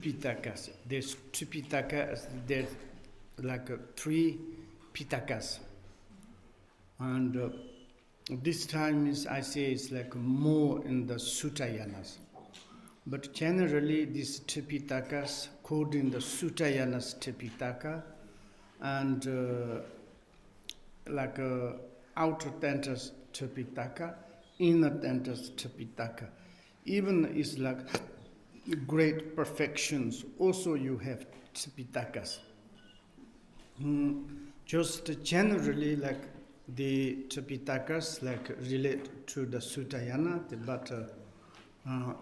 Pitakas. There's two Pitakas. There's like three Pitakas, and this time is I say it's like more in the Sutayanas. But generally, these Tipitakas called in the Sutayanas Tipitaka, and like outer dentist Tipitaka, inner dentist Tipitaka. Even is like great perfections. Also, you have Tipitakas. Just generally, like the Tipitakas, like relate to the Sutayana, but.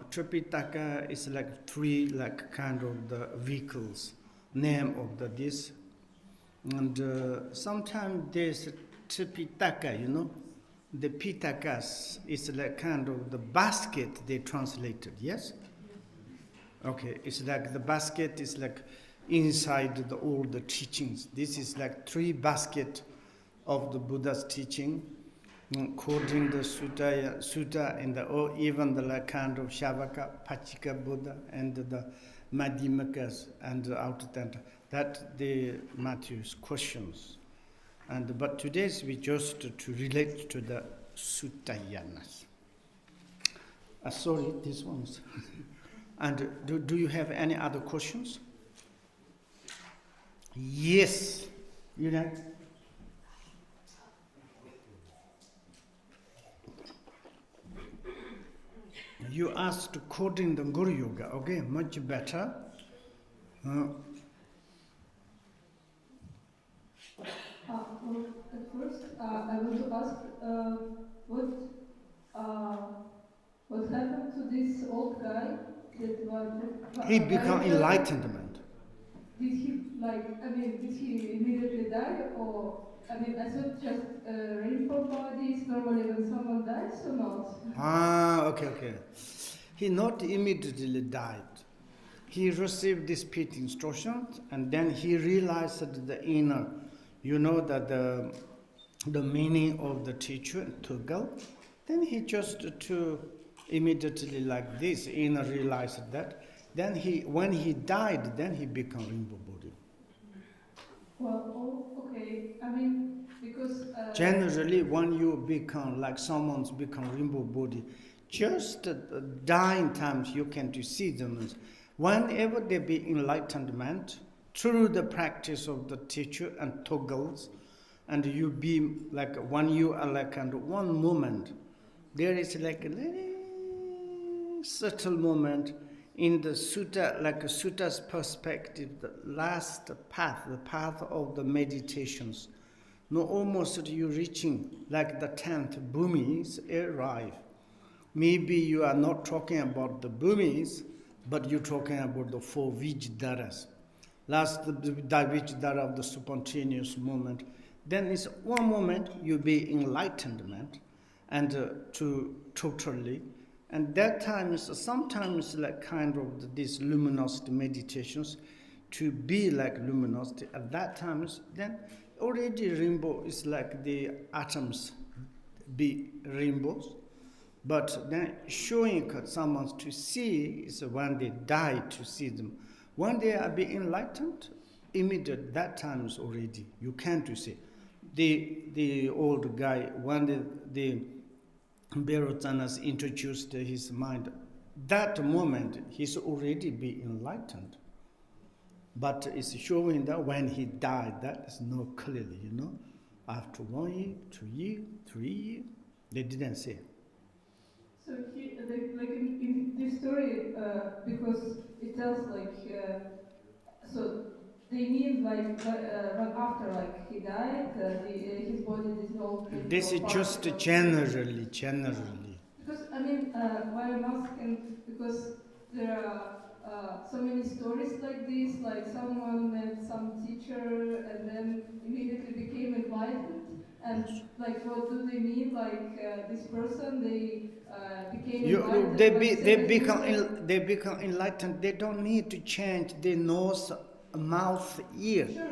Tripitaka is like three like kind of the vehicles, name of the this, and sometimes there's Tripitaka, the Pitakas is like kind of the basket they translated, yes? Okay, it's like the basket is like inside all the teachings. This is like three basket of the Buddha's teaching. Quoting the sutta and or even the like kind of Shavaka, Pachika Buddha and the Madhyamakas and the Autadanta. That the Matthew's questions. But today we just to relate to the Suttayanas. Sorry, these ones. And do you have any other questions? Yes. You know? You asked to quote in the Guru Yoga, okay, much better. Well, at first, I want to ask what happened to this old guy that was. He became enlightenment. Did he immediately die, or? I thought just rainbow bodies normally when someone dies or not? Okay. He not immediately died. He received this pit instructions and then he realized the inner, that the meaning of the teacher, Tugal. Then he just to immediately like this, inner realized that. Then when he died, then he became rainbow body. Well, okay. Because generally, when you become like someone's become rainbow body, just dying times you can to see them. Whenever there be enlightenment through the practice of the teacher and toggles, and you be like when you are like under one moment, there is like a little subtle moment in the sutta, like a sutta's perspective, the last path, the path of the meditations. No, almost you're reaching like the 10th bhumis arrive. Maybe you are not talking about the bhumis, but you're talking about the four Vijdaras. Last the Vijdara of the spontaneous moment. Then it's one moment you be enlightenment and to totally. And that time is sometimes like kind of these luminosity meditations to be like luminosity. At that time, then already rainbow is like the atoms be rainbows. But then showing someone to see is when they die to see them. When they are being enlightened, immediate that time is already you can't see. The old guy when the Berotanas introduced his mind, that moment he's already be enlightened. But it's showing that when he died, that is not clearly, After 1 year, 2 years, 3 years, they didn't say. So like in this story, because it tells so they mean right after he died, his body dissolved. This is just generally. Because why I'm asking, because there are so many stories like this, like someone met some teacher and then immediately became enlightened, and what do they mean? This person they became enlightened. They become enlightened. They don't need to change their nose, mouth, ear. Sure.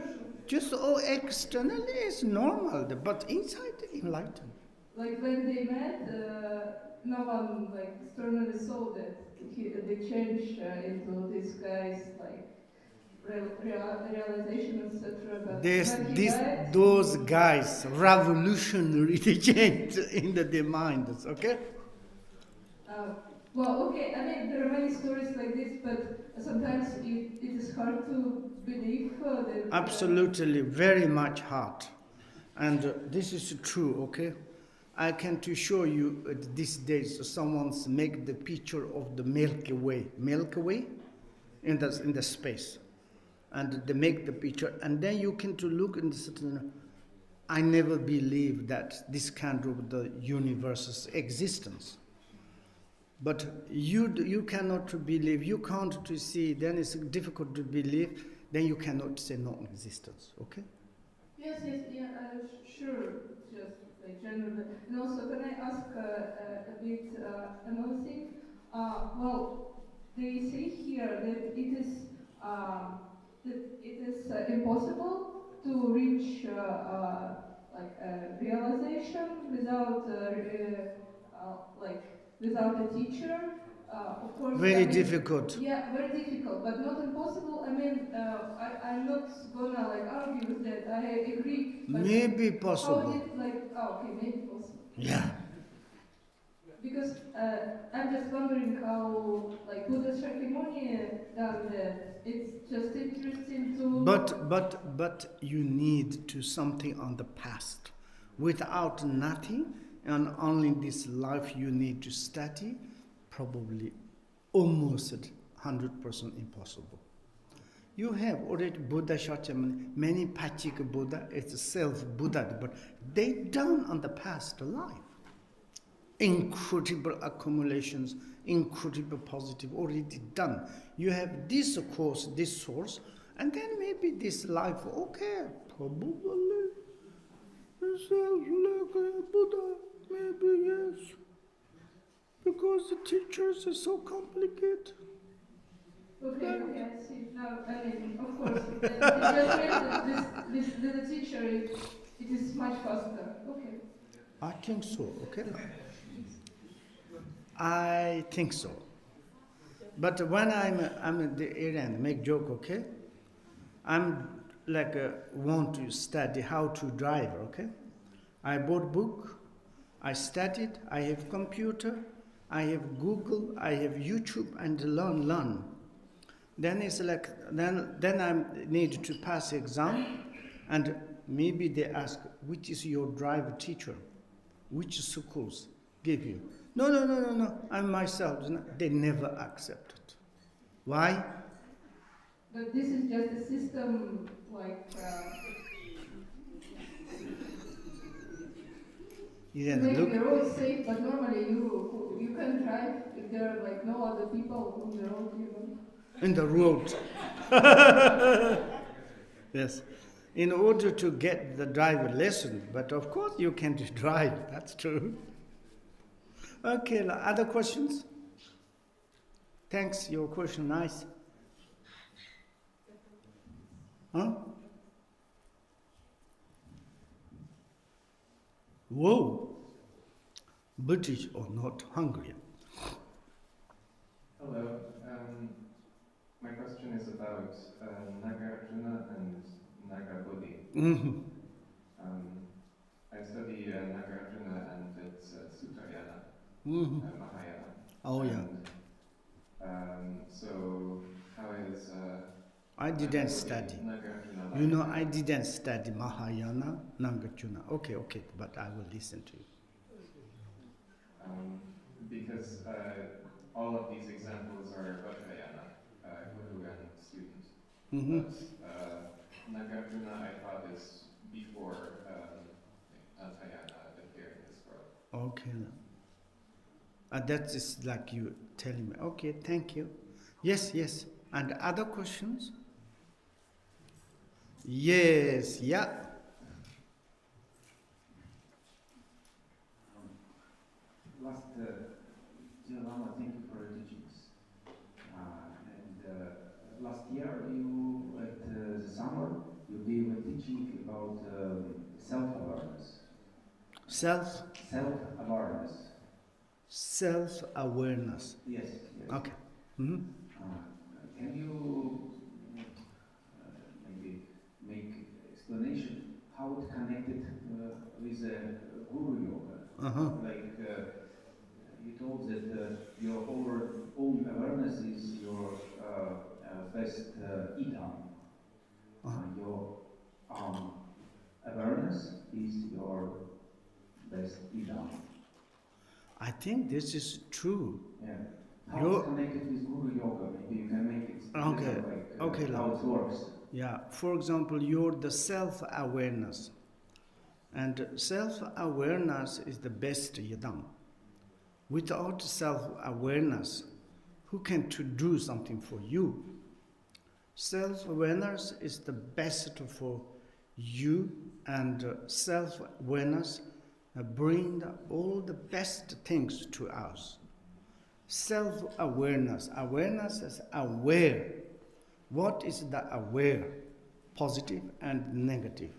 Just externally is normal, but inside enlightened. Like when they met, no one externally saw that. they change into these guys like realization, etc. But when he died, Those guys, revolutionary, they changed in their minds, okay? Uh, well, okay, I mean, there are many stories like this, but sometimes it is hard to believe that... Absolutely, very much hard. And this is true, okay? I can to show you these days someone's make the picture of the Milky Way in the space. And they make the picture, and then you can to look in the certain... I never believed that this kind of the universe's existence. But you cannot believe, you can't to see, then it's difficult to believe, then you cannot say non-existence, okay? Yes, yeah, sure, just like generally. And also, can I ask a bit another thing? Well, they say here that it is impossible to reach like realization without like without a teacher. Of course, I Very mean, difficult. yeah, very difficult, but not impossible. I mean, I'm not gonna like argue with that. I agree, but Maybe how possible. did like? Oh, okay, maybe possible. Yeah. Because I'm just wondering how like Buddha Shakyamuni done that. It's just interesting to look. But you need to something on the past. Without nothing, and only this life you need to study, probably almost 100% impossible. You have already Buddha Shakyamuni, many Pachika Buddha, it's self-Buddha, but they done on the past life. Incredible accumulations, incredible positive, already done. You have this course, this source, and then maybe this life, okay, probably it's like a Buddha, maybe yes, because the teachers are so complicated. Okay, I see. Now, I mean, of course, it just means that the teacher, it is much faster. Okay. I think so, okay? I think so. But when I'm in the Iran, make joke, okay? I'm like want to study how to drive, okay? I bought book, I studied, I have computer, I have Google, I have YouTube, and learn. Then it's like then I need to pass exam, and maybe they ask which is your driver teacher, which schools give you. No. I'm myself. They never accept it. Why? But this is just a system, like to make the road safe. But normally you can drive if there are like no other people on the road, you know. In the road. Yes. In order to get the driver lesson, but of course you can't drive. That's true. Okay. Other questions? Thanks. Your question nice. Huh? Whoa. British or not Hungarian? Hello. My question is about Nagarjuna and Nagabodhi. Mm-hmm. I study Nagarjuna and it's Sutayana, Mahayana. Oh, yeah. So how is I didn't study. Nagarjuna You know, I didn't study Mahayana, Nagarjuna. Okay, but I will listen to you. Because all of these examples are Vajrayana, guru and student. Mm-hmm. But Nagarjuna, I thought, is before Natayana appeared in this world. Okay. That is like you telling me. Okay, thank you. Yes. And other questions? Yes, yeah. Dear Lama, thank you for your teachings. Last year, you at the summer, you gave a teaching about self-awareness. Self? Self-awareness. Self-awareness. Yes. Okay. Mm-hmm. Can you maybe make explanation how it connected with Guru Yoga? Like you told that your own awareness is your best idam. Your awareness is your best idam. I think this is true. Yeah. How it's connected with Guru Yoga? Maybe you can make it Okay, how it works. Yeah, for example, you're the self-awareness. And self-awareness is the best yidam. Without self-awareness, who can to do something for you? Self-awareness is the best for you, and self-awareness bring all the best things to us. Self-awareness. Awareness is aware. What is the aware? Positive and negative.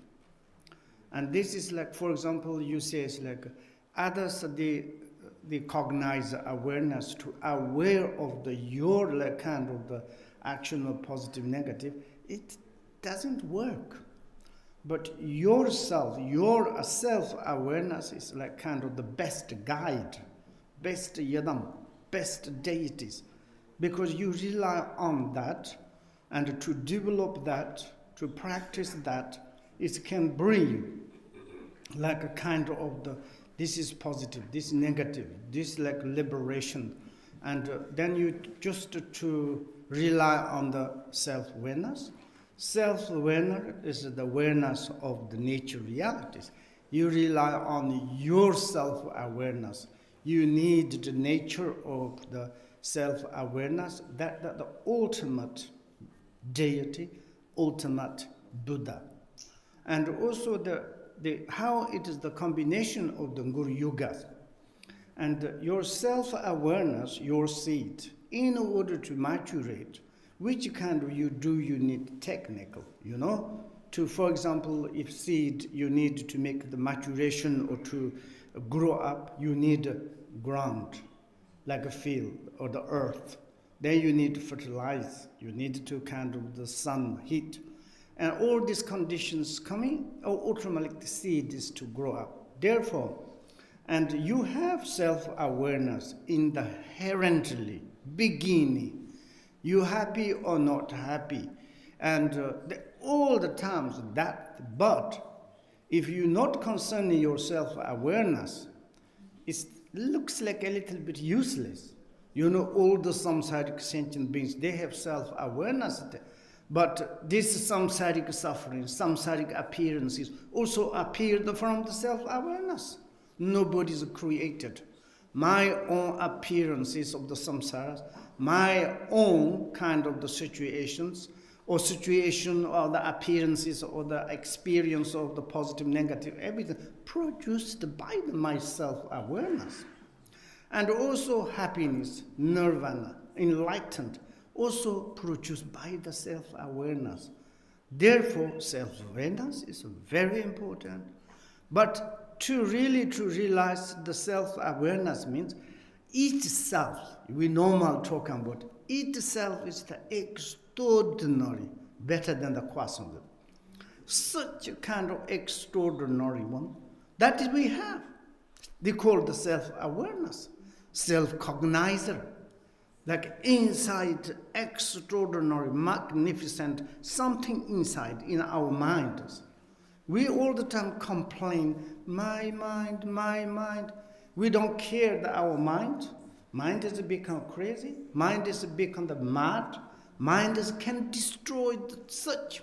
And this is like, for example, you say it's like others, they cognize awareness to aware of your like kind of the action of positive, negative. It doesn't work. But yourself, your self-awareness is like kind of the best guide, best yadam, best deities. Because you rely on that, and to develop that, to practice that, it can bring you like a kind of this is positive, this is negative, this like liberation. And then you just to rely on the self-awareness. Self-awareness is the awareness of the nature realities. You rely on your self-awareness. You need the nature of the self-awareness, that the ultimate deity, ultimate Buddha. And also the how it is the combination of the Guru Yugas. And your self-awareness, your seed, in order to maturate, which kind of you need technical, to, for example, if seed, you need to make the maturation or to grow up, you need ground, like a field or the earth. Then you need to fertilize, you need to kind of the sun, heat. And all these conditions coming, ultimately the seed is to grow up. Therefore, and you have self-awareness in the inherently beginning. You happy or not happy. And all the times that, but if you're not concerning your self-awareness, it looks like a little bit useless. All the samsaric sentient beings, they have self-awareness. But this samsaric suffering, samsaric appearances also appeared from the self-awareness. Nobody's created. My own appearances of the samsaras, my own kind of the situations, or situation or the appearances or the experience of the positive, negative, everything produced by my self-awareness. And also happiness, nirvana, enlightened, also produced by the self-awareness. Therefore, self-awareness is very important. But to realize the self-awareness means itself, we normally talk about, itself is the extraordinary, better than the quasar. Such a kind of extraordinary one, that is we have. They call the self-awareness, self-cognizer. Like inside, extraordinary, magnificent, something inside in our minds. We all the time complain, my mind, my mind. We don't care that our mind has become crazy, mind has become mad, mind can destroy such.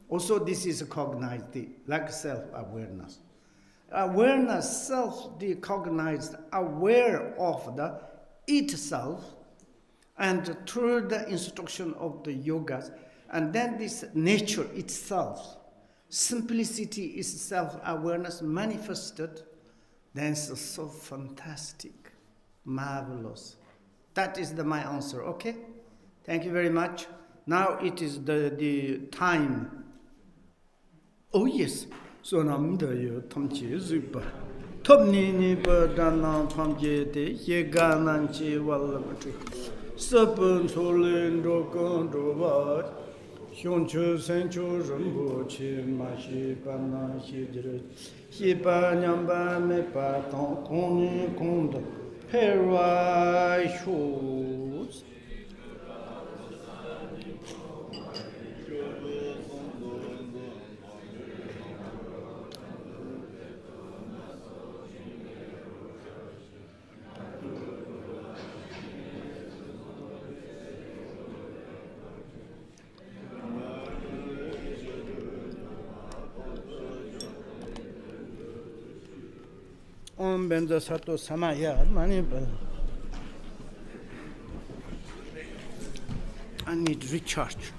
Also, this is cognized, like self-awareness. Awareness, self-recognized, aware of the itself, and through the instruction of the yogas, and then this nature itself, simplicity is self-awareness manifested, then it's so fantastic, marvelous. That is my answer, okay? Thank you very much. Now it is the time. Oh yes, so nam de yo tam chi zupa. Topni Badana Pamjete, Yegananchi Walamatu, Sapun Solin Dokon Dova, Hyunchu Senchu Rumbuchi, Mashi Pana Hidri, Hipa Nyamba Mepa Koni Kunda, Perwa Shoes. Om Benza Sato Samaya, Mani. I need recharge.